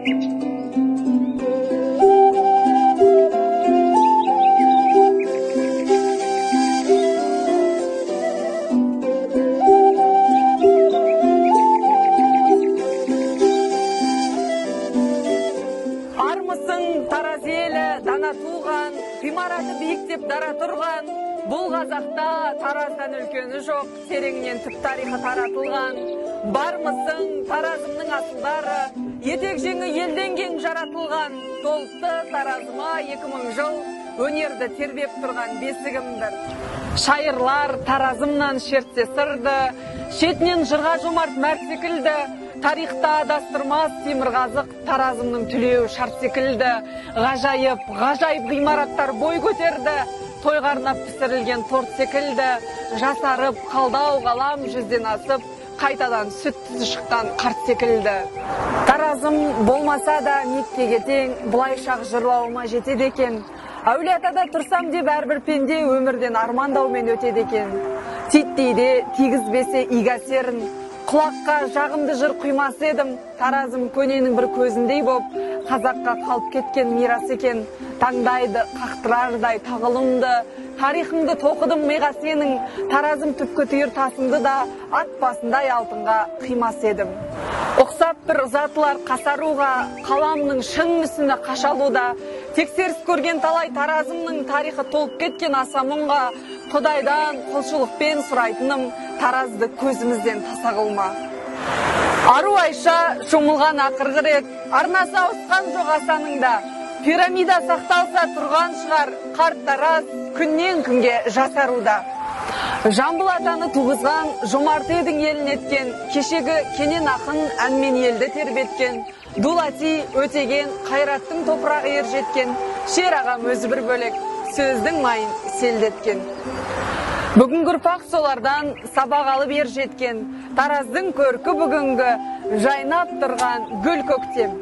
Тараз елі дана туған, ғимараты биіктеп дара тұрған, бұл қазақта Тараздан үлкені жоқ, тереңнен түп тарихы таратылған. Бармысың Таразымның асылдары, етек жеңі елден кең жаратылған, толықты Таразыма 2000 жыл өнерді тербеп тұрған бесігімдір. Шайырлар Таразымнан шертсе сырды, шетінен жырға жомарт мәрт секілді, тарихта адастырмас темірқазық Таразымның түлеуі шарт секілді. Ғажайып ғимараттар бой көтерді, тойға арнап пісірілген торт секілді. Жасарып қалдау қалам жүзден асып, қайтадан сүт түзі шыққан қарт секілді. Таразым болмаса да Меккеге тең, бұлай шақ жырлауыма жетеді екен. Әулиеатада тұрсам деп әрбір пенде өмірден армандаумен өтеді екен. Титтейде тигізбесе игі әсерін, құлаққа жағымды жыр құймас едім. Таразым көненің бір көзіндей боп, қазаққа қалып кеткен мирас екен. Таңдайды қақтырардай тағылымды, тарихыңды тоқыдым миға сенің. Таразым түпкі түйір тасыңды да ат басындай алтынға қимас едім. Ұқсап бір ұзатылар қасаруға, қаламның шын мүсіні қашалуда. Тексеріс көрген талай Таразымның тарихы толып кеткен аса мұңға. Құдайдан құлшылықпен сұрайтыным, Таразды көзімізден таса қылма. Ару Айша шомылған ақырғы рет, арнасы ауысқан жоқ асаныңда. Пирамида сақталса тұрған шығар, қарт Тараз күннен күнге жасаруда. Жамбыл атаны туғызған, жомарт едің елін еткен, кешегі кенен ақын әнмен елді тербеткен, дулати өтеген, қайраттың топырағы ер жеткен, шер ағам өзі бір бөлек, сөздің майын селдеткен. Бүгінгі ұрпақ солардан сабақ алып ер жеткен, Тараздың көркі бүгінгі жайнап тұрған гүл көктем.